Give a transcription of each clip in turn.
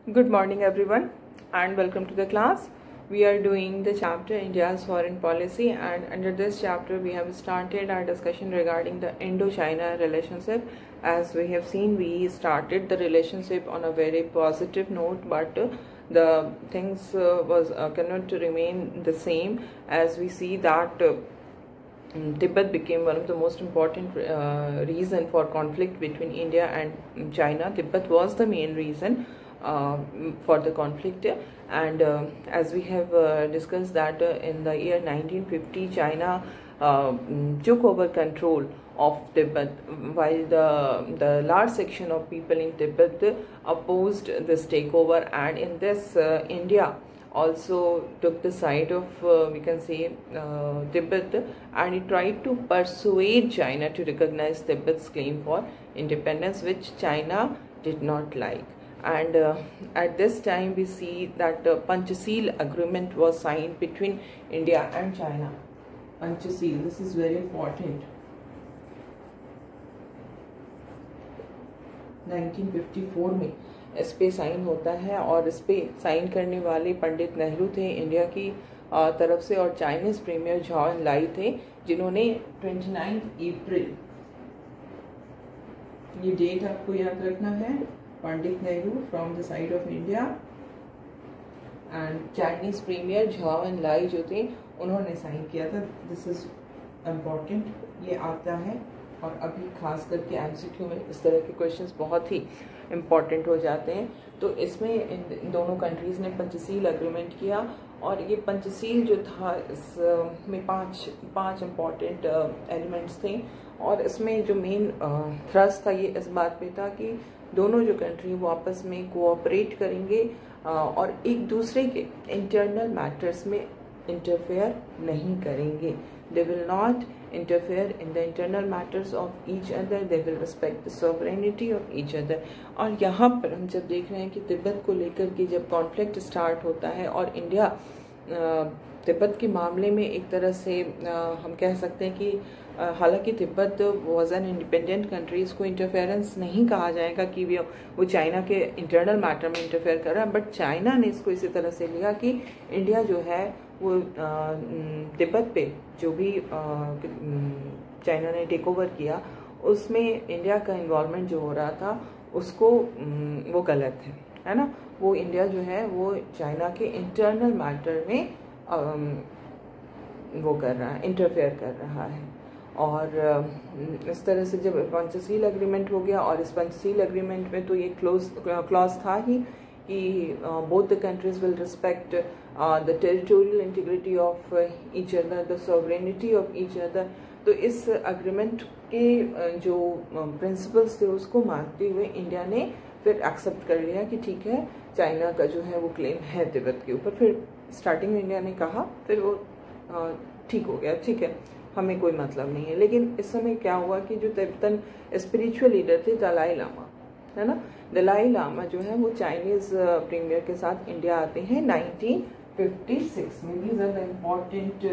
Good morning everyone and welcome to the class. We are doing the chapter India's foreign policy, and under this chapter we have started our discussion regarding the Indo-China relationship. As we have seen, we started the relationship on a very positive note, but the things cannot remain the same, as we see that Tibet became one of the most important reason for conflict between India and China. Tibet was the main reason for the conflict, and as we have discussed that in the year 1950 China took over control of Tibet, while the large section of people in Tibet opposed this takeover, and in this India also took the side of we can say Tibet, and it tried to persuade China to recognize Tibet's claim for independence, which China did not like. And at this time we see that the Panchasheel agreement was signed between India and China. Panchasheel, this is very important. 1954 में इस पे sign होता है, और इस पे sign करने वाले पंडित नेहरू थे इंडिया की तरफ से, और चाइनीज प्रीमियर झाओ एनलाई थे, जिन्होंने 29 अप्रैल, ये डेट आपको याद रखना है, Pandit Nehru from the side of India and Chinese premier Zhao Enlai जो थे उन्होंने साइन किया था. दिस इज इम्पॉर्टेंट, ये आता है, और अभी खास करके एमसीक्यू में इस तरह के क्वेश्चंस बहुत ही इम्पॉर्टेंट हो जाते हैं. तो इसमें इन दोनों कंट्रीज़ ने पंचशील एग्रीमेंट किया, और ये पंचशील जो था इसमें पांच इम्पॉर्टेंट एलिमेंट्स थे, और इसमें जो मेन थ्रस्ट था ये इस बात पे था कि दोनों जो कंट्री वो आपस में कोऑपरेट करेंगे और एक दूसरे के इंटरनल मैटर्स में इंटरफेयर नहीं करेंगे. They will not interfere in the internal matters of each other. They will respect the sovereignty of each other. और यहाँ पर हम जब देख रहे हैं कि तिब्बत को लेकर के जब कॉन्फ्लिक्ट स्टार्ट होता है, और इंडिया तिब्बत के मामले में एक तरह से हम कह सकते हैं कि हालांकि Tibet was an independent country, इसको इंटरफेरेंस नहीं कहा जाएगा कि वो चाइना के इंटरनल मैटर में इंटरफेयर कर रहा है, बट चाइना ने इसको इसी तरह से लिया कि इंडिया जो है वो तिब्बत पे जो भी चाइना ने टेक ओवर किया उसमें इंडिया का इन्वॉल्वमेंट जो हो रहा था उसको वो गलत है ना. वो इंडिया जो है वो चाइना के इंटरनल मैटर में वो कर रहा है, इंटरफेयर कर रहा है. और इस तरह से जब पंचशील एग्रीमेंट हो गया, और इस पंचशील एग्रीमेंट में तो ये क्लॉज था ही कि both the countries will respect the territorial integrity of each other, the sovereignty of each other. तो इस एग्रीमेंट के जो प्रिंसिपल्स थे उसको मानते हुए इंडिया ने फिर एक्सेप्ट कर लिया कि ठीक है, चाइना का जो है वो क्लेम है तिब्बत के ऊपर. फिर स्टार्टिंग में इंडिया ने कहा, फिर वो ठीक हो गया, ठीक है, हमें कोई मतलब नहीं है. लेकिन इस समय क्या हुआ कि जो तिब्बतन स्पिरिचुअल लीडर थे दलाई लामा, है ना, दलाई लामा जो है वो चाइनीज प्रीमियर के साथ इंडिया आते हैं 1956 में. These are the important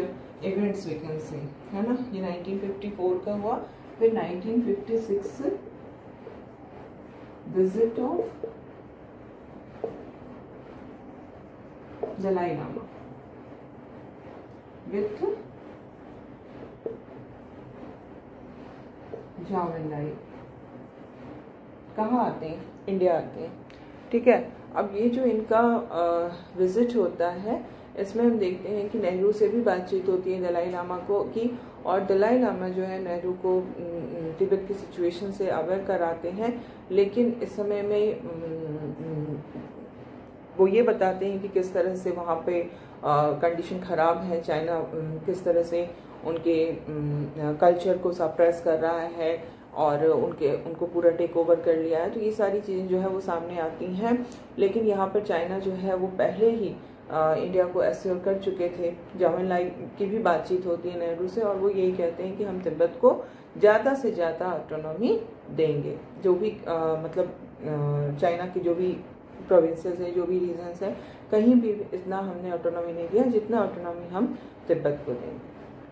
events we can say, है ना. ये 1954 का हुआ, फिर 1956 visit of Dalai Lama with Zhao Enlai. कहाँ आते हैं? इंडिया आते हैं, ठीक है. अब ये जो इनका विजिट होता है, इसमें हम देखते हैं कि नेहरू से भी बातचीत होती है दलाई लामा को की, और दलाई लामा जो है नेहरू को तिब्बत की सिचुएशन से अवेयर कराते हैं. लेकिन इस समय में वो ये बताते हैं कि किस तरह से वहाँ पे कंडीशन ख़राब है, चाइना किस तरह से उनके कल्चर को सप्रेस कर रहा है और उनको पूरा टेक ओवर कर लिया है. तो ये सारी चीज़ें जो है वो सामने आती हैं. लेकिन यहाँ पर चाइना जो है वो पहले ही इंडिया को एश्योर कर चुके थे. झाओ एनलाई की भी बातचीत होती है नेहरू से, और वो यही कहते हैं कि हम तिब्बत को ज़्यादा से ज़्यादा ऑटोनॉमी देंगे. जो भी मतलब चाइना की जो भी प्रोविंसेस है, जो भी रीजन्स है, कहीं भी इतना हमने ऑटोनॉमी नहीं दिया जितना ऑटोनॉमी हम तिब्बत को देंगे,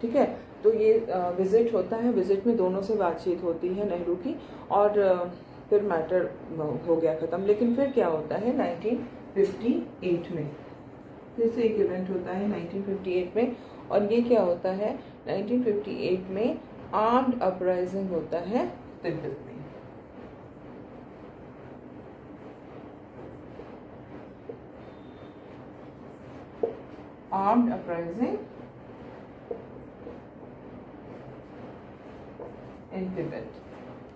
ठीक है. तो ये विजिट होता है, विजिट में दोनों से बातचीत होती है नेहरू की, और फिर मैटर हो गया ख़त्म। लेकिन फिर क्या होता है 1958 में, फिर से एक इवेंट होता है 1958 में, और ये क्या होता है 1958 में आर्म्ड अपराइजिंग होता है तिब्बत में। आर्म्ड अपराइजिंग इन तिब्बत,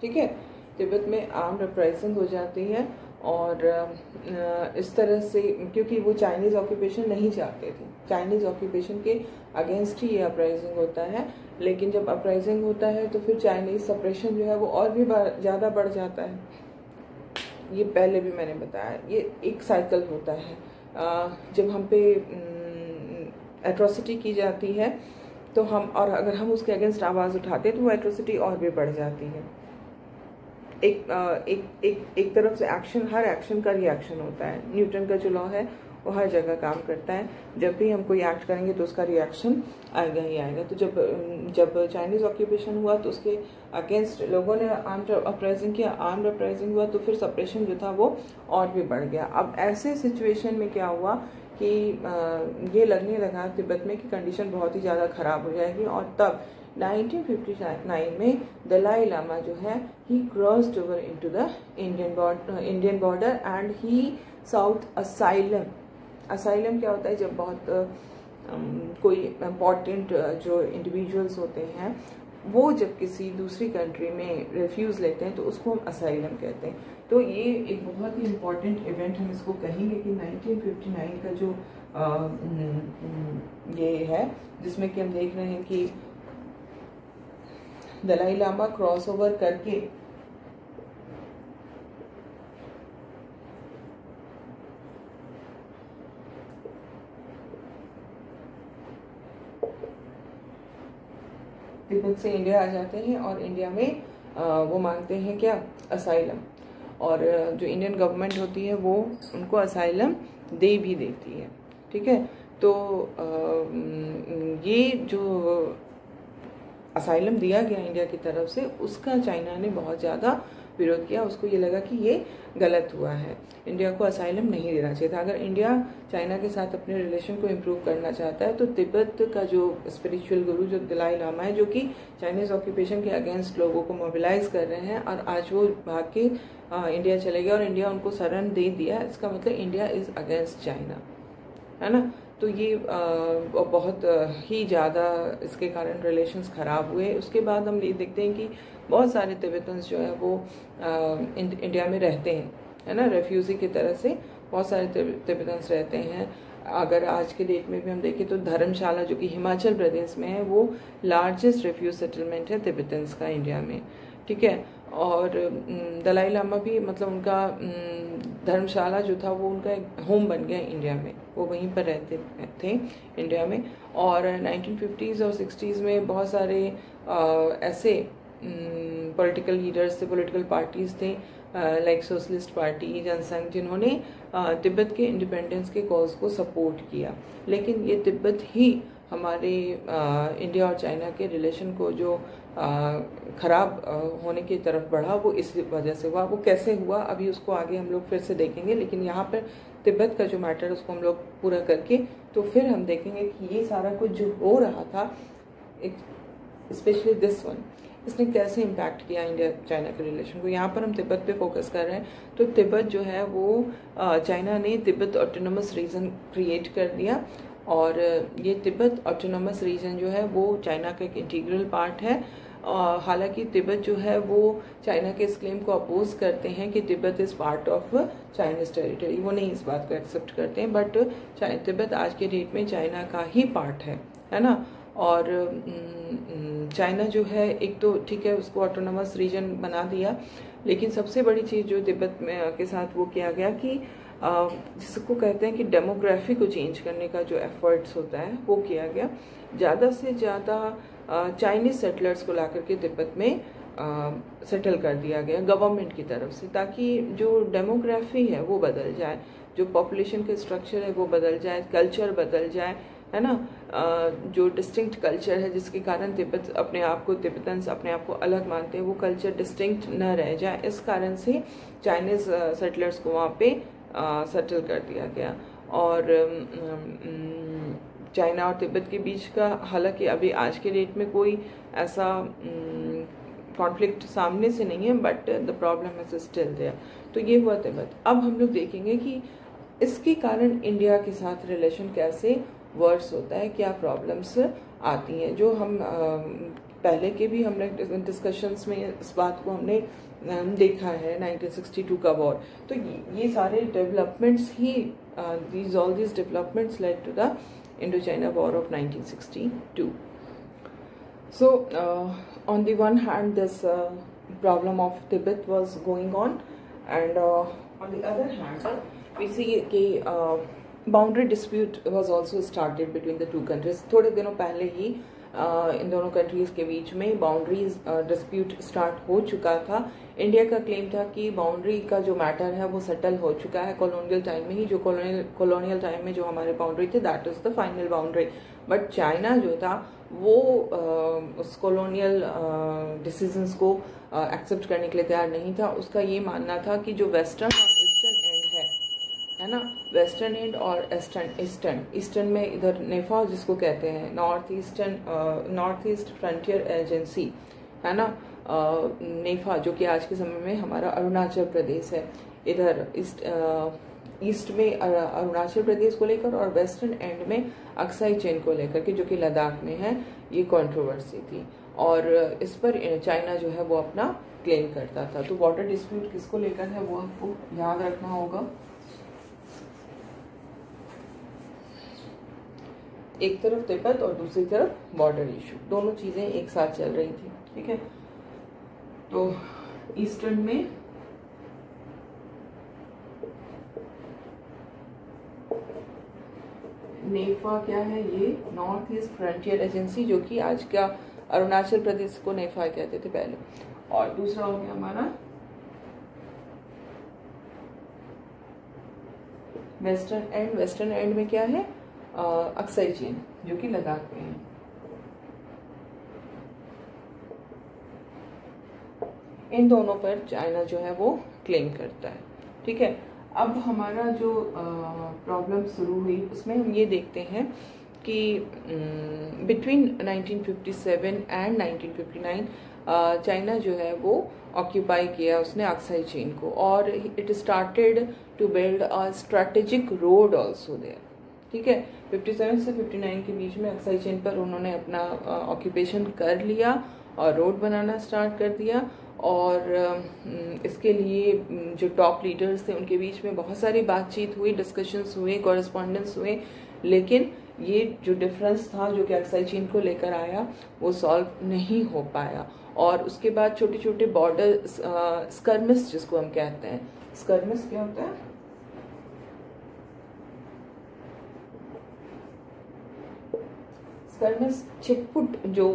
ठीक है। तिब्बत में आर्म्ड अपराइजिंग हो जाती है, और इस तरह से, क्योंकि वो चाइनीज़ ऑक्यूपेशन नहीं चाहते थे, चाइनीज़ ऑक्यूपेशन के अगेंस्ट ही ये अपराइजिंग होता है। लेकिन जब अपराइजिंग होता है तो फिर चाइनीज़ सप्रेशन जो है वो और भी ज़्यादा बढ़ जाता है। ये पहले भी मैंने बताया, ये एक साइकिल होता है। जब हम पे एट्रोसिटी की जाती है तो हम, और अगर हम उसके अगेंस्ट आवाज़ उठाते हैं तो वो एट्रोसिटी और भी बढ़ जाती है। एक तरफ से एक्शन, हर एक्शन का रिएक्शन होता है। न्यूटन का जो लॉ है वो हर जगह काम करता है, जब भी हम कोई एक्ट करेंगे तो उसका रिएक्शन आएगा ही आएगा। तो जब चाइनीज़ ऑक्यूपेशन हुआ तो उसके अगेंस्ट लोगों ने आर्म्ड अपराइजिंग किया, आर्म्ड अपराइजिंग हुआ तो फिर सप्रेशन जो था वो और भी बढ़ गया। अब ऐसे सिचुएशन में क्या हुआ कि ये लगने लगा तिब्बत में कि कंडीशन बहुत ही ज़्यादा ख़राब हो जाएगी, और तब 1959 में दलाई लामा जो है he crossed over into the Indian border and he sought asylum. Asylum क्या होता है, जब बहुत कोई इम्पॉर्टेंट जो इंडिविजुअल्स होते हैं वो जब किसी दूसरी कंट्री में रेफ्यूज लेते हैं तो उसको हम असाइलम कहते हैं। तो ये एक बहुत ही इम्पॉर्टेंट इवेंट हम इसको कहेंगे कि 1959 का जो ये है, जिसमें कि हम देख रहे हैं कि दलाई लामा क्रॉस ओवर करके तिब्बत से इंडिया आ जाते हैं, और इंडिया में वो मांगते हैं क्या, असाइलम। और जो इंडियन गवर्नमेंट होती है वो उनको असाइलम दे भी देती है, ठीक है। तो ये जो असाइलम दिया गया इंडिया की तरफ से, उसका चाइना ने बहुत ज़्यादा विरोध किया। उसको ये लगा कि ये गलत हुआ है, इंडिया को असाइलम नहीं देना चाहिए था। अगर इंडिया चाइना के साथ अपने रिलेशन को इम्प्रूव करना चाहता है तो तिब्बत का जो स्पिरिचुअल गुरु जो दलाई लामा है, जो कि चाइनीज़ ऑक्यूपेशन के अगेंस्ट लोगों को मोबिलाइज कर रहे हैं, और आज वो भाग के इंडिया चले गए और इंडिया उनको शरण दे दिया, इसका मतलब इंडिया इज़ अगेंस्ट चाइना, है ना। तो ये बहुत ही ज़्यादा इसके कारण रिलेशंस ख़राब हुए। उसके बाद हम ये देखते हैं कि बहुत सारे तिब्बतन्स जो है वो इंडिया में रहते हैं, है ना, रेफ्यूज़ी की तरह से बहुत सारे तिब्बतन्स रहते हैं। अगर आज के डेट में भी हम देखें तो धर्मशाला जो कि हिमाचल प्रदेश में है वो लार्जेस्ट रेफ्यूज सेटलमेंट है तिब्बतन्स का इंडिया में, ठीक है। और दलाई लामा भी, मतलब उनका धर्मशाला जो था वो उनका एक होम बन गया इंडिया में, वो वहीं पर रहते थे इंडिया में। और 1950s और 60s में बहुत सारे ऐसे पॉलिटिकल लीडर्स थे, पॉलिटिकल पार्टीज थे, लाइक सोशलिस्ट पार्टी, जनसंघ, जिन्होंने तिब्बत के इंडिपेंडेंस के कॉज को सपोर्ट किया। लेकिन ये तिब्बत ही हमारे इंडिया और चाइना के रिलेशन को जो ख़राब होने की तरफ बढ़ा, वो इस वजह से हुआ। वो कैसे हुआ अभी उसको आगे हम लोग फिर से देखेंगे, लेकिन यहाँ पर तिब्बत का जो मैटर है उसको हम लोग पूरा करके तो फिर हम देखेंगे कि ये सारा कुछ जो हो रहा था, स्पेशली दिस वन, इसने कैसे इम्पैक्ट किया इंडिया चाइना के रिलेशन को। यहाँ पर हम तिब्बत पे फोकस कर रहे हैं। तो तिब्बत जो है वो चाइना ने तिब्बत ऑटोनोमस रीजन क्रिएट कर दिया, और ये तिब्बत ऑटोनोमस रीजन जो है वो चाइना का एक इंटीग्रल पार्ट है। हालांकि तिब्बत जो है वो चाइना के इस क्लेम को अपोज करते हैं कि Tibet is part of Chinese territory, वो नहीं इस बात को एक्सेप्ट करते हैं, बट तिब्बत आज के डेट में चाइना का ही पार्ट है ना। और चाइना जो है, एक तो ठीक है उसको ऑटोनोमस रीजन बना दिया, लेकिन सबसे बड़ी चीज़ जो तिब्बत में के साथ वो किया गया कि जिसको कहते हैं कि डेमोग्राफी को चेंज करने का जो एफर्ट्स होता है वो किया गया। ज़्यादा से ज़्यादा चाइनीज सेटलर्स को ला करके तिब्बत में सेटल कर दिया गया गवर्नमेंट की तरफ से, ताकि जो डेमोग्राफी है वो बदल जाए, जो पॉपुलेशन का स्ट्रक्चर है वो बदल जाए, कल्चर बदल जाए, है ना, जो डिस्टिंक्ट कल्चर है जिसके कारण तिब्बत अपने आप को, तिब्बतन्स अपने आप को अलग मानते हैं, वो कल्चर डिस्टिंक्ट न रह जाए, इस कारण से चाइनीज़ सेटलर्स को वहाँ पे सेटल कर दिया गया। और चाइना और तिब्बत के बीच का हालांकि अभी आज के डेट में कोई ऐसा कॉन्फ्लिक्ट सामने से नहीं है, but the problem is still there. तो ये हुआ तिब्बत। अब हम लोग देखेंगे कि इसके कारण इंडिया के साथ रिलेशन कैसे वर्स होता है, क्या प्रॉब्लम्स आती हैं, जो हम पहले के भी हमने डिस्कशंस में इस बात को हमने देखा है, 1962 का वॉर। तो ये सारे डेवलपमेंट्स ही, all these developments led to the Indo-China War of 1962. So, on the one hand, this problem of Tibet was going on, and on the other hand, we see that boundary dispute was also started between the two countries. थोड़े दिनों पहले ही इन दोनों countries के बीच में boundaries dispute start हो चुका था। India का क्लेम था कि बाउंड्री का जो मैटर है वो सेटल हो चुका है कॉलोनियल टाइम में ही, जो कॉलोनियल टाइम में जो हमारे बाउंड्री थे that is the final boundary. But China जो था वो उस कॉलोनियल डिसीजंस को एक्सेप्ट करने के लिए तैयार नहीं था। उसका ये मानना था कि जो वेस्टर्न और ईस्टर्न एंड है ना, वेस्टर्न एंड और ईस्टर्न में इधर नेफा जिसको कहते हैं, नॉर्थ ईस्ट फ्रंटियर एजेंसी, है ना, नेफा, जो कि आज के समय में हमारा अरुणाचल प्रदेश है। इधर ईस्ट में अरुणाचल प्रदेश को लेकर और वेस्टर्न एंड में अक्साई चेन को लेकर के, जो कि लद्दाख में है, ये कंट्रोवर्सी थी। और इस पर चाइना जो है वो अपना क्लेम करता था। तो बॉर्डर डिस्प्यूट किसको लेकर है वो आपको याद रखना होगा। एक तरफ तिब्बत और दूसरी तरफ बॉर्डर इशू, दोनों चीजें एक साथ चल रही थी। ठीक है, तो ईस्टर्न में नेफा क्या है, ये नॉर्थ ईस्ट फ्रंटियर एजेंसी, जो कि आज का अरुणाचल प्रदेश को नेफा कहते थे पहले। और दूसरा हो गया हमारा वेस्टर्न एंड में क्या है, अक्साई चेन, जो कि लद्दाख में है। इन दोनों पर चाइना जो है वो क्लेम करता है। ठीक है, अब हमारा जो प्रॉब्लम शुरू हुई उसमें हम ये देखते हैं कि बिटवीन 1957 एंड 1959 चाइना जो है वो ऑक्यूपाई किया उसने अक्साई चेन को, और it started to build a strategic road also there. ठीक है, 57 से 59 के बीच में अक्साई चेन पर उन्होंने अपना ऑक्यूपेशन कर लिया और रोड बनाना स्टार्ट कर दिया। और इसके लिए जो टॉप लीडर्स थे उनके बीच में बहुत सारी बातचीत हुई, डिस्कशंस हुए, कॉरेस्पॉन्डेंस हुए, लेकिन ये जो डिफरेंस था जो कि अक्साई चेन को लेकर आया वो सॉल्व नहीं हो पाया। और उसके बाद छोटे छोटे बॉर्डर स्कर्मिस जिसको हम कहते हैं, स्कर्मिस क्या होता है, स्कर्मिस छिटपुट जो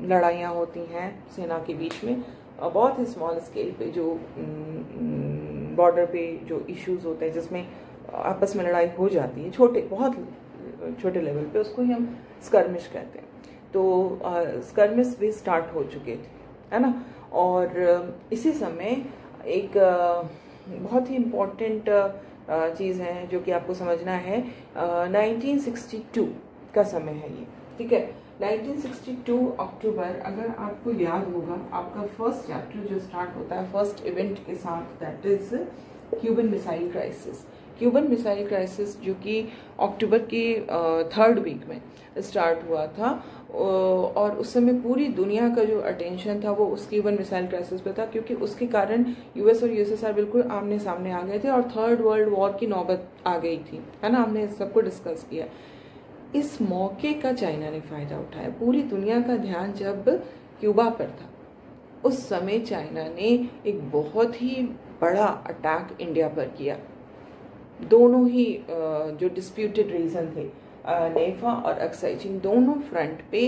लड़ाइयाँ होती हैं सेना के बीच में, बहुत ही स्मॉल स्केल पे जो बॉर्डर पे जो इश्यूज होते हैं जिसमें आपस में लड़ाई हो जाती है, बहुत छोटे लेवल पे, उसको ही हम स्कर्मिश कहते हैं। तो स्कर्मिश भी स्टार्ट हो चुके थे, है ना। और इसी समय एक बहुत ही इम्पोर्टेंट चीज़ है जो कि आपको समझना है, 1962 का समय है ये। ठीक है, 1962 अक्टूबर, अगर आपको याद होगा आपका फर्स्ट चैप्टर जो स्टार्ट होता है फर्स्ट इवेंट के साथ, that is Cuban missile crisis. Cuban missile crisis जो कि अक्टूबर की 3rd वीक में स्टार्ट हुआ था, और उस समय पूरी दुनिया का जो अटेंशन था वो उस क्यूबन मिसाइल क्राइसिस पे था, क्योंकि उसके कारण यूएस और यूएसएसआर बिल्कुल आमने सामने आ गए थे और 3rd वर्ल्ड वॉर की नौबत आ गई थी, है ना। हमने इस सबको डिस्कस किया। इस मौके का चाइना ने फायदा उठाया। पूरी दुनिया का ध्यान जब क्यूबा पर था, उस समय चाइना ने एक बहुत ही बड़ा अटैक इंडिया पर किया। दोनों ही जो डिस्प्यूटेड रीजन थे, नेफा और अक्साई चेन, दोनों फ्रंट पे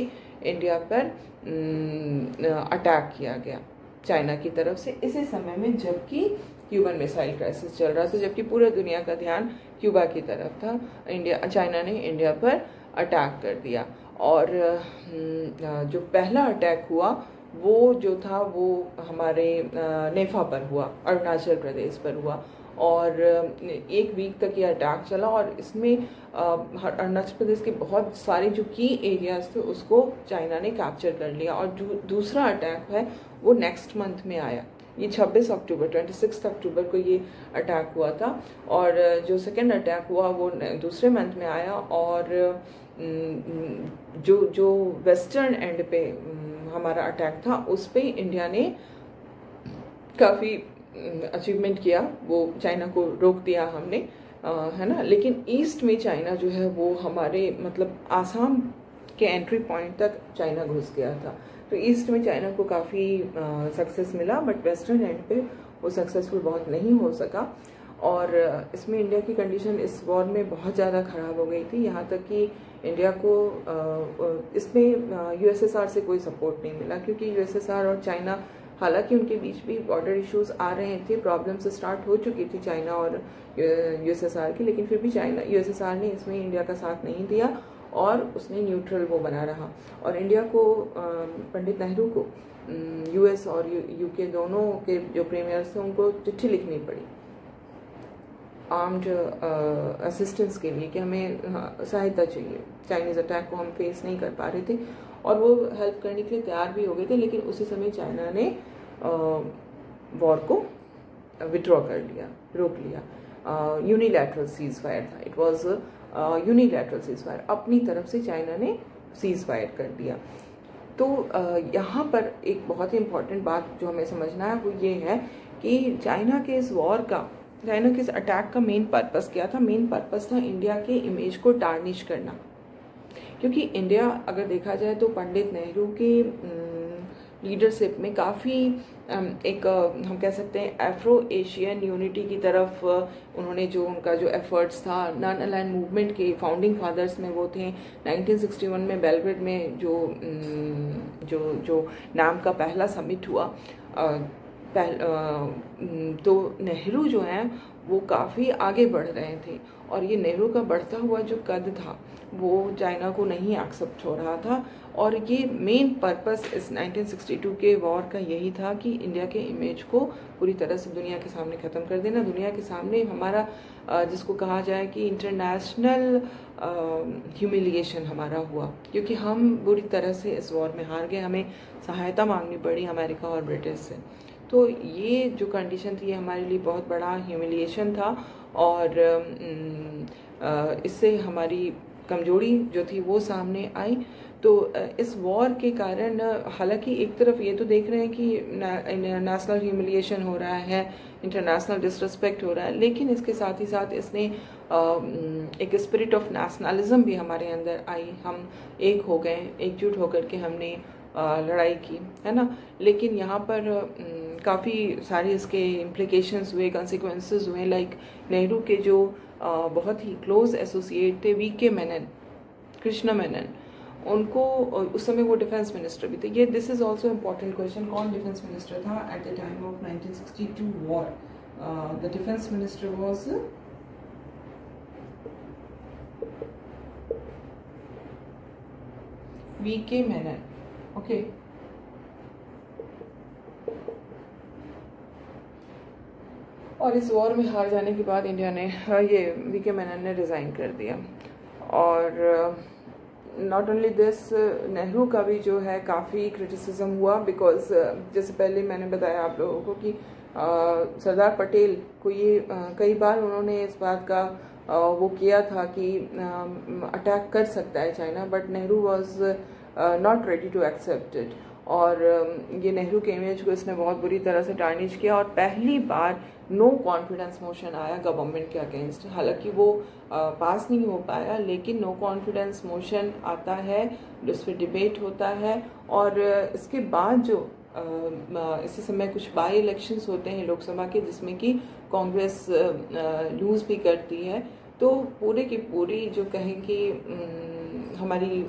इंडिया पर अटैक किया गया चाइना की तरफ से। इसी समय में जबकि क्यूबन मिसाइल क्राइसिस चल रहा था, जबकि पूरा दुनिया का ध्यान क्यूबा की तरफ था, चाइना ने इंडिया पर अटैक कर दिया। और जो पहला अटैक हुआ वो जो था वो हमारे नेफा पर हुआ, अरुणाचल प्रदेश पर हुआ, और 1 वीक तक ये अटैक चला। और इसमें अरुणाचल प्रदेश के बहुत सारे जो की एरियाज थे उसको चाइना ने कैप्चर कर लिया। और जो दूसरा अटैक है वो नेक्स्ट मंथ में आया, ये 26 अक्टूबर 26 अक्टूबर को ये अटैक हुआ था। और जो सेकेंड अटैक हुआ वो दूसरे मंथ में आया। और जो वेस्टर्न एंड पे हमारा अटैक था उस पे इंडिया ने काफ़ी अचीवमेंट किया, वो चाइना को रोक दिया हमने, है ना। लेकिन ईस्ट में चाइना जो है वो हमारे मतलब आसाम के एंट्री पॉइंट तक चाइना घुस गया था। तो ईस्ट में चाइना को काफ़ी सक्सेस मिला, बट वेस्टर्न एंड पे वो सक्सेसफुल बहुत नहीं हो सका। और इसमें इंडिया की कंडीशन इस वॉर में बहुत ज़्यादा ख़राब हो गई थी, यहाँ तक कि इंडिया को इसमें यूएसएसआर से कोई सपोर्ट नहीं मिला, क्योंकि यूएसएसआर और चाइना, हालांकि उनके बीच भी बॉर्डर इश्यूज आ रहे थे, प्रॉब्लम्स स्टार्ट हो चुकी थी चाइना और यूएसएसआर की, लेकिन फिर भी यूएसएसआर ने इसमें इंडिया का साथ नहीं दिया और उसने न्यूट्रल वो बना रहा। और इंडिया को, पंडित नेहरू को यूएस और यूके दोनों के जो प्रीमियर्स थे उनको चिट्ठी लिखनी पड़ी आर्म्ड असिस्टेंस के लिए कि हमें सहायता चाहिए, चाइनीज़ अटैक को हम फेस नहीं कर पा रहे थे। और वो हेल्प करने के लिए तैयार भी हो गए थे, लेकिन उसी समय चाइना ने वॉर को विड्रॉ कर लिया, रोक लिया। यूनिलैटरल सीज फायर था, it was unilateral cease fire, अपनी तरफ से चाइना ने सीज फायर कर दिया। तो यहाँ पर एक बहुत ही इम्पॉर्टेंट बात जो हमें समझना है वो ये है कि चाइना के इस वॉर का, चाइना के इस अटैक का मेन पर्पस क्या था? मेन पर्पस था इंडिया के इमेज को टार्निश करना। क्योंकि इंडिया अगर देखा जाए तो पंडित नेहरू के लीडरशिप में काफ़ी एक हम कह सकते हैं एफ्रो एशियन यूनिटी की तरफ उन्होंने जो उनका जो एफर्ट्स था, नॉन अलाइन मूवमेंट के फाउंडिंग फादर्स में वो थे। 1961 में बेलग्रेड में जो नाम का पहला समिट हुआ, तो नेहरू जो हैं वो काफ़ी आगे बढ़ रहे थे, और ये नेहरू का बढ़ता हुआ जो कद था वो चाइना को नहीं एक्सेप्ट हो रहा था। और ये मेन पर्पस इस 1962 के वॉर का यही था कि इंडिया के इमेज को पूरी तरह से दुनिया के सामने ख़त्म कर देना, दुनिया के सामने हमारा जिसको कहा जाए कि इंटरनेशनल ह्यूमिलिएशन हमारा हुआ, क्योंकि हम बुरी तरह से इस वॉर में हार गए, हमें सहायता मांगनी पड़ी अमेरिका और ब्रिटिश से। तो ये जो कंडीशन थी ये हमारे लिए बहुत बड़ा ह्यूमिलिएशन था, और इससे हमारी कमजोरी जो थी वो सामने आई। तो इस वॉर के कारण हालांकि एक तरफ ये तो देख रहे हैं कि नेशनल ह्यूमिलिएशन हो रहा है, इंटरनेशनल डिसरिस्पेक्ट हो रहा है, लेकिन इसके साथ ही साथ इसने एक स्पिरिट ऑफ नेशनलिज्म भी हमारे अंदर आई। हम एक हो गए, एकजुट होकर के हमने लड़ाई की, है ना। लेकिन यहाँ पर काफ़ी सारे इसके इम्प्लिकेशंस हुए, कंसिक्वेंसेस हुए। लाइक नेहरू के जो बहुत ही क्लोज एसोसिएट थे वीके मेनन, कृष्णा मेनन, उनको उस समय वो डिफेंस मिनिस्टर भी थे। ये this is also important question, कौन डिफेंस मिनिस्टर था at the time of 1962 war? The defence minister was V K Menon. Okay, और इस वॉर में हार जाने के बाद इंडिया ने ये वीके मेनन ने रिज़ाइन कर दिया। और नॉट ओनली दिस, नेहरू का भी जो है काफ़ी क्रिटिसिज्म हुआ, बिकॉज जैसे पहले मैंने बताया आप लोगों को कि सरदार पटेल को ये कई बार उन्होंने इस बात का वो किया था कि अटैक कर सकता है China, but Nehru was not ready to accept it. और ये नेहरू के इमेज को इसने बहुत बुरी तरह से टार्निश किया, और पहली बार नो कॉन्फिडेंस मोशन आया गवर्नमेंट के अगेंस्ट। हालांकि वो पास नहीं हो पाया, लेकिन नो कॉन्फिडेंस मोशन आता है, उस पर डिबेट होता है। और इसके बाद जो इसी समय कुछ बाई इलेक्शंस होते हैं लोकसभा के, जिसमें कि कांग्रेस लूज भी करती है। तो पूरे की पूरी जो कहें कि हमारी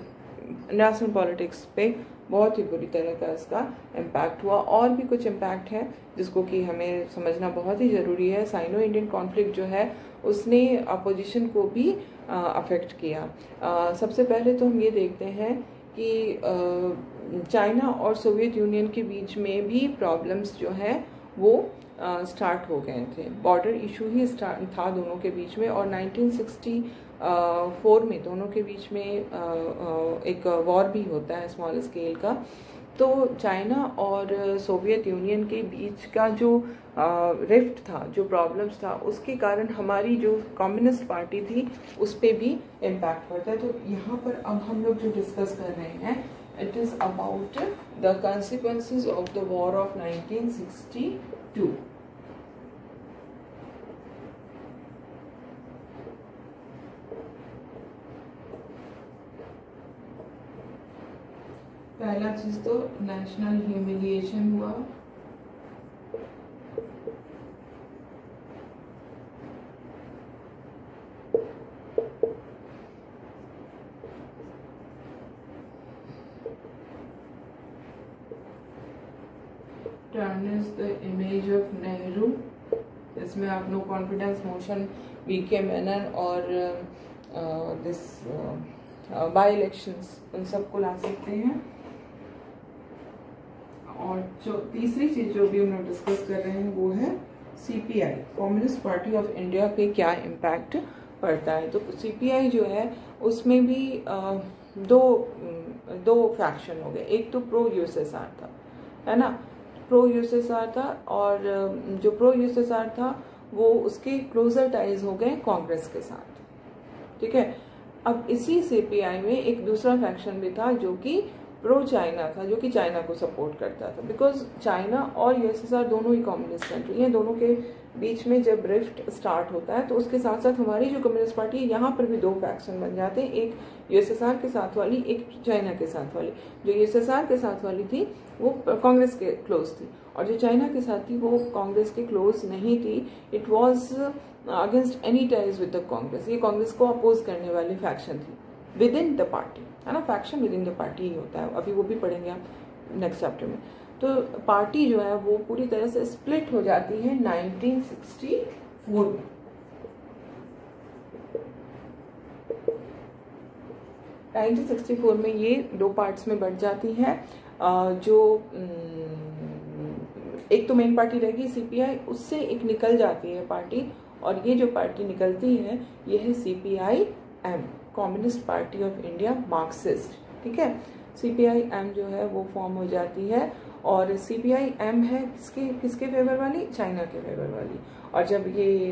नेशनल पॉलिटिक्स पे बहुत ही बुरी तरह का इसका इम्पैक्ट हुआ। और भी कुछ इम्पैक्ट है जिसको कि हमें समझना बहुत ही ज़रूरी है। साइनो इंडियन कॉन्फ्लिक्ट जो है उसने अपोजिशन को भी अफेक्ट किया। सबसे पहले तो हम ये देखते हैं कि चाइना और सोवियत यूनियन के बीच में भी प्रॉब्लम्स जो है वो स्टार्ट हो गए थे। बॉर्डर इशू ही था दोनों के बीच में, और 1964 में दोनों के बीच में एक वॉर भी होता है स्मॉल स्केल का। तो चाइना और सोवियत यूनियन के बीच का जो रिफ्ट था, जो प्रॉब्लम्स था, उसके कारण हमारी जो कम्युनिस्ट पार्टी थी उस पर भी इम्पैक्ट पड़ता है। तो यहाँ पर अब हम लोग जो डिस्कस कर रहे हैं, it is about the consequences of the war of 1962। पहला चीज तो नेशनल ह्यूमिलिएशन हुआ। Tarnish the image of Nehru. इसमें आप no confidence motion, V K Menon और दिस बाई इलेक्शंस, उन सबको ला सकते हैं। और जो तीसरी चीज जो भी हम लोग डिस्कस कर रहे हैं वो है CPI, communist party of India पे क्या इम्पैक्ट पड़ता है। तो सीपीआई जो है उसमें भी दो फैक्शन हो गए। एक तो प्रो यूएसएसआर था, है ना, प्रो यूएसएसआर था, और जो प्रो यूएसएसआर था वो उसके क्लोजर टाइज हो गए कांग्रेस के साथ, ठीक है। अब इसी सीपीआई में एक दूसरा फैक्शन भी था जो कि प्रो चाइना था, जो कि चाइना को सपोर्ट करता था, बिकॉज चाइना और यूएसएसआर दोनों ही कम्युनिस्ट कंट्री हैं। दोनों के बीच में जब रिफ्ट स्टार्ट होता है तो उसके साथ साथ हमारी जो कम्युनिस्ट पार्टी है यहाँ पर भी दो फैक्शन बन जाते हैं, एक यूएसएसआर के साथ वाली, एक चाइना के साथ वाली। जो यूएसएसआर के साथ वाली थी वो कांग्रेस के क्लोज थी, और जो चाइना के साथ थी वो कांग्रेस के क्लोज नहीं थी। It was against any ties with the Congress. ये कांग्रेस को अपोज करने वाली फैक्शन थी विद इन द पार्टी, है ना। Faction within the party ही होता है, अभी वो भी पढ़ेंगे आप नेक्स्ट चैप्टर में। तो पार्टी जो है वो पूरी तरह से स्प्लिट हो जाती है 1964 में। ये दो पार्ट्स में बढ़ जाती है। जो एक तो मेन पार्टी रहेगी सीपीआई, उससे एक निकल जाती है पार्टी, और ये जो पार्टी निकलती है ये है C P I M, communist party of India Marxist, ठीक है। सीपीआई एम जो है वो फॉर्म हो जाती है, और सीपीआई एम है किसके फेवर वाली, चाइना के फेवर वाली। और जब ये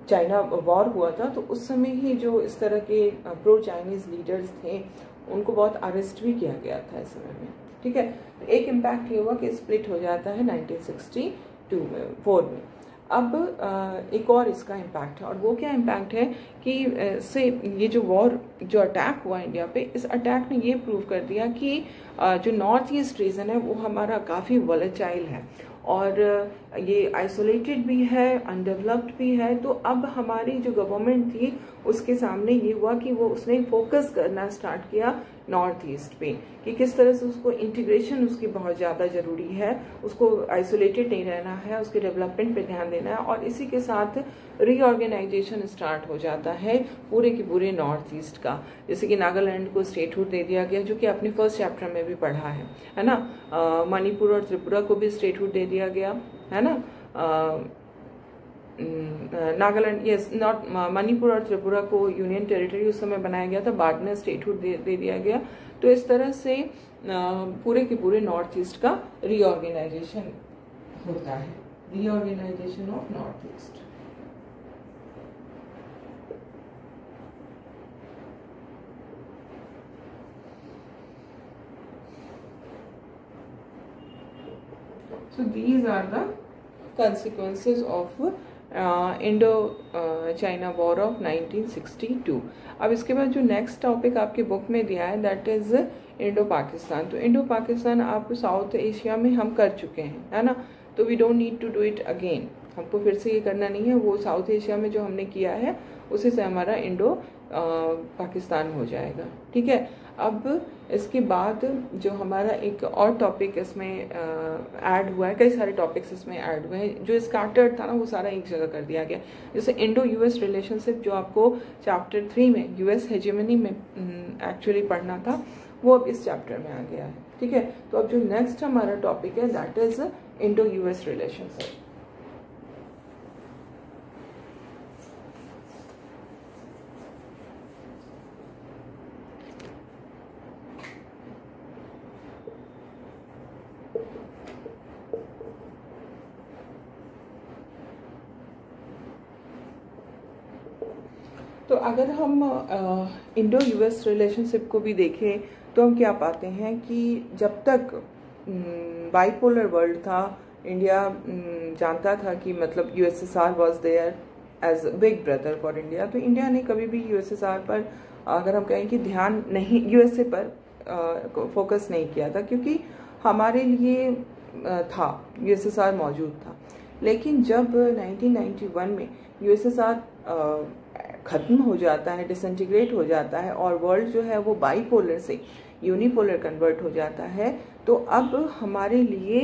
चाइना वॉर हुआ था तो उस समय ही जो इस तरह के प्रो चाइनीज लीडर्स थे उनको बहुत अरेस्ट भी किया गया था इस समय में, ठीक है। तो एक इम्पैक्ट ये हुआ कि स्प्लिट हो जाता है 1964 में। अब एक और इसका इम्पैक्ट है, और वो क्या इम्पैक्ट है कि से ये जो वॉर, जो अटैक हुआ इंडिया पे, इस अटैक ने ये प्रूव कर दिया कि जो नॉर्थ ईस्ट रीजन है वो हमारा काफ़ी वॉलेटाइल है, और ये आइसोलेटेड भी है, अनडेवलप्ड भी है। तो अब हमारी जो गवर्नमेंट थी उसके सामने ये हुआ कि वो उसने फोकस करना स्टार्ट किया नॉर्थ ईस्ट पे, कि किस तरह से उसको इंटीग्रेशन उसकी बहुत ज़्यादा ज़रूरी है, उसको आइसोलेटेड नहीं रहना है, उसके डेवलपमेंट पे ध्यान देना है। और इसी के साथ रीऑर्गेनाइजेशन स्टार्ट हो जाता है पूरे के पूरे नॉर्थ ईस्ट का। जैसे कि नागालैंड को स्टेटहुड दे दिया गया, जो कि आपने फर्स्ट चैप्टर में भी पढ़ा है ना। मणिपुर और त्रिपुरा को भी स्टेटहुड दे दिया गया, है ना। नागालैंड, यस, नॉट मणिपुर और त्रिपुरा को यूनियन टेरिटरी उस समय बनाया गया था, बाद में स्टेटहुड दे दिया गया। तो इस तरह से पूरे के पूरे नॉर्थ ईस्ट का रीऑर्गेनाइजेशन होता है, reorganisation of north east. So these are the consequences of Indo China war of 1962। अब इसके बाद जो नेक्स्ट टॉपिक आपके बुक में दिया है दैट इज इंडो पाकिस्तान। तो इंडो पाकिस्तान आप साउथ एशिया में हम कर चुके हैं, है ना, तो we don't need to do it again, हमको फिर से ये करना नहीं है। वो साउथ एशिया में जो हमने किया है उसी से हमारा इंडो पाकिस्तान हो जाएगा। ठीक है, अब इसके बाद जो हमारा एक और टॉपिक इसमें ऐड हुआ है, कई सारे टॉपिक्स इसमें ऐड हुए हैं, जो स्कैटर्ड था ना वो सारा एक जगह कर दिया गया। जैसे इंडो यूएस रिलेशनशिप जो आपको चैप्टर 3 में यूएस हेजेमनी में एक्चुअली पढ़ना था, वो अब इस चैप्टर में आ गया है। ठीक है, तो अब जो नेक्स्ट हमारा टॉपिक है that is Indo U S relationship. तो अगर हम इंडो यूएस रिलेशनशिप को भी देखें तो हम क्या पाते हैं कि जब तक बाइपोलर वर्ल्ड था, इंडिया जानता था कि मतलब U S S R was there as big brother for India, तो इंडिया ने कभी भी यूएसएसआर पर, अगर हम कहें कि ध्यान नहीं, यूएसए पर फोकस नहीं किया था, क्योंकि हमारे लिए था, यूएसएसआर मौजूद था। लेकिन जब 1991 में यूएसएसआर खत्म हो जाता है, डिसइंटीग्रेट हो जाता है और वर्ल्ड जो है वो बाईपोलर से यूनिपोलर कन्वर्ट हो जाता है, तो अब हमारे लिए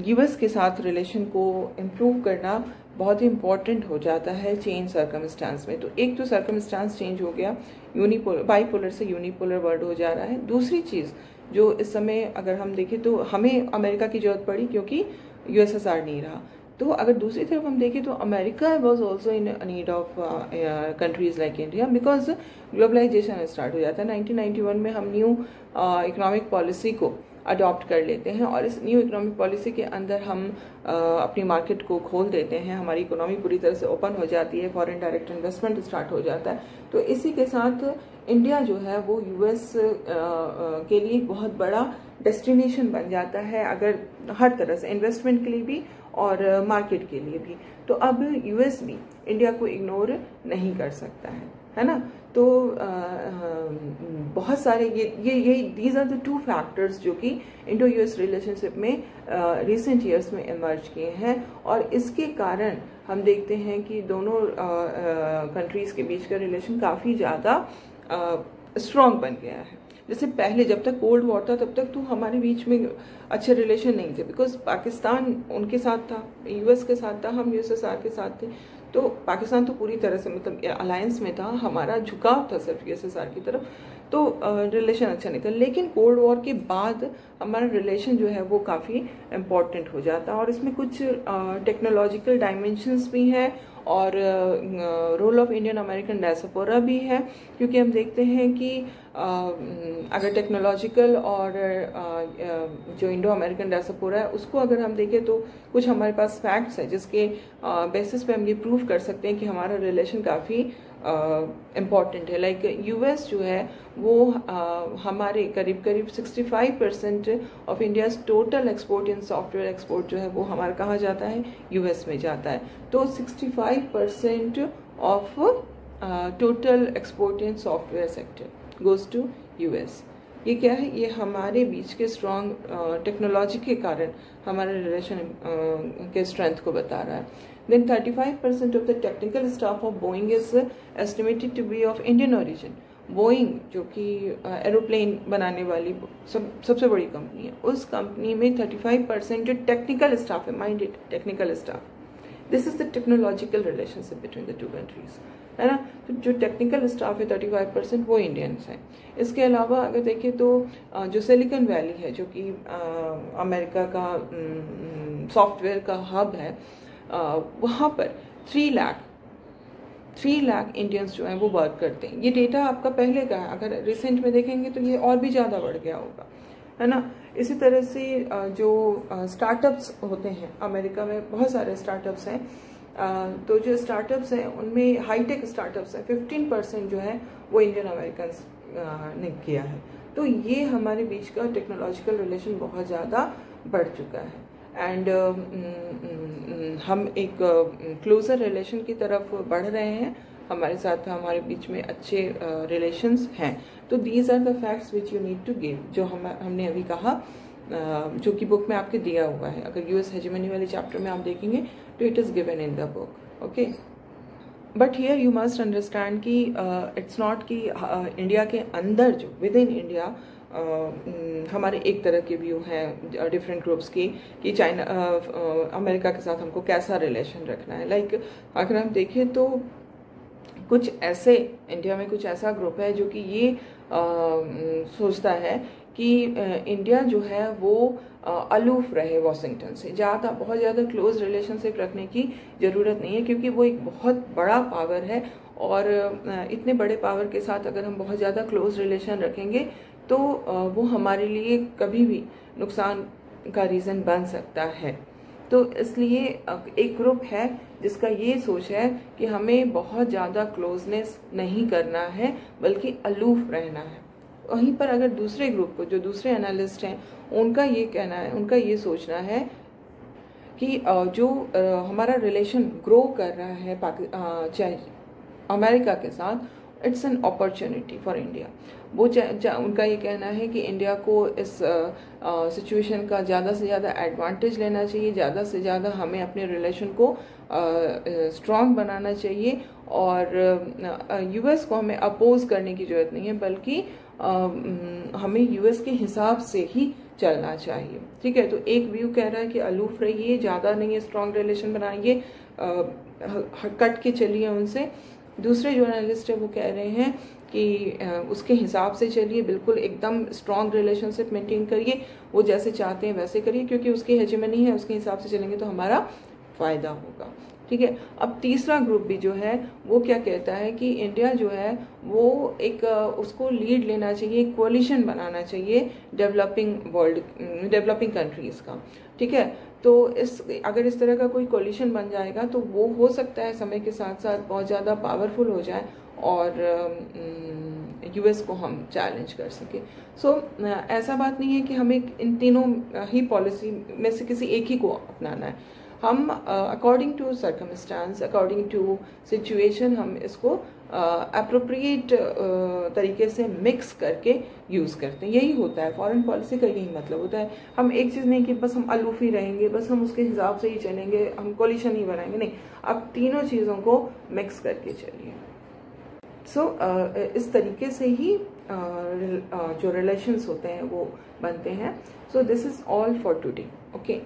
यूएस के साथ रिलेशन को इम्प्रूव करना बहुत ही इम्पॉर्टेंट हो जाता है चेंज सर्कमस्टांस में। तो एक तो सर्कमस्टांस चेंज हो गया, बाईपोलर से यूनिपोलर वर्ल्ड हो जा रहा है। दूसरी चीज़ जो इस समय अगर हम देखें तो हमें अमेरिका की जरूरत पड़ी क्योंकि यूएसएसआर नहीं रहा। तो अगर दूसरी तरफ हम देखें तो America was also in need of countries like India, because globalisation start हो जाता है। 1991 में हम न्यू इकोनॉमिक पॉलिसी को अडॉप्ट कर लेते हैं और इस न्यू इकोनॉमिक पॉलिसी के अंदर हम अपनी मार्केट को खोल देते हैं, हमारी इकोनॉमी पूरी तरह से ओपन हो जाती है, फॉरेन डायरेक्ट इन्वेस्टमेंट स्टार्ट हो जाता है। तो इसी के साथ इंडिया जो है वो यूएस के लिए बहुत बड़ा डेस्टिनेशन बन जाता है, अगर हर तरह से इन्वेस्टमेंट के लिए भी और मार्केट के लिए भी। तो अब यूएस भी इंडिया को इग्नोर नहीं कर सकता है ना। तो बहुत सारे ये these are the two factors जो कि इंडो यूएस रिलेशनशिप में रिसेंट ईयर्स में इमर्ज किए हैं, और इसके कारण हम देखते हैं कि दोनों कंट्रीज के बीच का रिलेशन काफ़ी ज़्यादा स्ट्रॉन्ग बन गया है। जैसे पहले जब तक कोल्ड वॉर था तब तक तो हमारे बीच में अच्छे रिलेशन नहीं थे, बिकॉज पाकिस्तान उनके साथ था, यूएस के साथ था, हम यूएसएसआर के साथ थे। तो पाकिस्तान तो पूरी तरह से मतलब अलायंस में था, हमारा झुकाव था सिर्फ यूएसएसआर की तरफ, तो रिलेशन अच्छा नहीं था। लेकिन कोल्ड वॉर के बाद हमारा रिलेशन जो है वो काफ़ी इम्पॉर्टेंट हो जाता है, और इसमें कुछ टेक्नोलॉजिकल डायमेंशंस भी हैं और role of Indian American diaspora भी है, क्योंकि हम देखते हैं कि अगर टेक्नोलॉजिकल और जो इंडो अमेरिकन डायस्पोरा है उसको अगर हम देखें तो कुछ हमारे पास फैक्ट्स है जिसके बेसिस पे हम ये प्रूव कर सकते हैं कि हमारा रिलेशन काफ़ी इम्पॉर्टेंट है। लाइक यूएस जो है वो हमारे करीब 65% of India's total export in software export जो है वो हमारा कहाँ जाता है, यूएस में जाता है। तो 65% of total export in software sector goes to U S. ये क्या है, ये हमारे बीच के स्ट्रॉन्ग टेक्नोलॉजी के कारण हमारे रिलेशन के स्ट्रेंथ को बता रहा है। Then 35% of the technical staff of Boeing is estimated to be of Indian origin. Boeing जो कि एरोप्लेन बनाने वाली सबसे बड़ी कंपनी है, उस कंपनी में 35% जो टेक्निकल स्टाफ है, minded technical staff, this is the technological relationship between the two countries, है ना। तो जो टेक्निकल स्टाफ है 35% वो इंडियंस हैं। इसके अलावा अगर देखें तो जो सिलिकॉन वैली है जो कि अमेरिका का सॉफ्टवेयर का हब है, वहाँ पर 3 लाख इंडियंस जो हैं वो वर्क करते हैं। ये डेटा आपका पहले का है, अगर रिसेंट में देखेंगे तो ये और भी ज़्यादा बढ़ गया होगा, है ना। इसी तरह से जो स्टार्टअप्स होते हैं, अमेरिका में बहुत सारे स्टार्टअप्स हैं, तो जो स्टार्टअप्स हैं उनमें हाईटेक स्टार्टअप्स हैं, 15% जो है वो इंडियन अमेरिकन ने किया है। तो ये हमारे बीच का टेक्नोलॉजिकल रिलेशन बहुत ज़्यादा बढ़ चुका है, एंड हम एक क्लोजर रिलेशन की तरफ बढ़ रहे हैं, हमारे साथ हमारे बीच में अच्छे रिलेशंस हैं। तो these are the facts which you need to give, जो हमने अभी कहा, जो कि बुक में आपके दिया हुआ है। अगर यूएस हेजेमनी वाले चैप्टर में आप देखेंगे तो it is given in the book, okay. But here you must understand कि इट्स नॉट कि इंडिया के अंदर जो विद इन इंडिया हमारे एक तरह के व्यू हैं डिफरेंट ग्रुप्स की कि चाइना अमेरिका के साथ हमको कैसा रिलेशन रखना है। लाइक अगर हम देखें तो कुछ ऐसे इंडिया में कुछ ऐसा ग्रुप है जो कि ये सोचता है कि इंडिया जो है वो अलूफ रहे वाशिंगटन से, बहुत ज़्यादा क्लोज रिलेशनशिप रखने की ज़रूरत नहीं है, क्योंकि वो एक बहुत बड़ा पावर है और इतने बड़े पावर के साथ अगर हम बहुत ज़्यादा क्लोज रिलेशन रखेंगे तो वो हमारे लिए कभी भी नुकसान का रीज़न बन सकता है। तो इसलिए एक ग्रुप है जिसका ये सोच है कि हमें बहुत ज़्यादा क्लोजनेस नहीं करना है बल्कि अलूफ रहना है। वहीं पर अगर दूसरे ग्रुप को, जो दूसरे एनालिस्ट हैं, उनका ये कहना है, उनका ये सोचना है कि जो हमारा रिलेशन ग्रो कर रहा है अमेरिका के साथ, it's an opportunity for India. वो उनका ये कहना है कि इंडिया को इस सिचुएशन का ज़्यादा से ज़्यादा एडवांटेज लेना चाहिए, ज़्यादा से ज़्यादा हमें अपने रिलेशन को स्ट्रॉन्ग बनाना चाहिए और यूएस को हमें अपोज करने की ज़रूरत नहीं है, बल्कि हमें यूएस के हिसाब से ही चलना चाहिए। ठीक है, तो एक व्यू कह रहा है कि अलूफ रहिए, ज़्यादा नहीं है स्ट्रॉन्ग रिलेशन बनाइए, कट के चलिए उनसे। दूसरे जो एनालिस्ट है वो कह रहे हैं कि उसके हिसाब से चलिए, बिल्कुल एकदम स्ट्रॉन्ग रिलेशनशिप मेंटेन करिए, वो जैसे चाहते हैं वैसे करिए, क्योंकि उसकी हेजेमनी है, उसके हिसाब से चलेंगे तो हमारा फ़ायदा होगा। ठीक है, अब तीसरा ग्रुप भी जो है वो क्या कहता है कि इंडिया जो है वो एक उसको लीड लेना चाहिए, एक कोलिशन बनाना चाहिए डेवलपिंग कंट्रीज का। ठीक है, तो अगर इस तरह का कोई कोलिशन बन जाएगा तो वो हो सकता है समय के साथ साथ बहुत ज़्यादा पावरफुल हो जाए और यूएस को हम चैलेंज कर सके। सो ऐसा बात नहीं है कि हमें इन तीनों ही पॉलिसी में से किसी एक ही को अपनाना है। हम according to circumstance, according to situation हम इसको अप्रोप्रिएट तरीके से मिक्स करके यूज़ करते हैं। यही होता है फॉरेन पॉलिसी का, यही मतलब होता है। हम एक चीज़ नहीं कि बस हम अलूफ ही रहेंगे, बस हम उसके हिसाब से ही चलेंगे, हम कोलिशन ही बनाएंगे, नहीं, आप तीनों चीज़ों को मिक्स करके चलिए। सो इस तरीके से ही जो रिलेशंस होते हैं वो बनते हैं। So this is all for today. Okay.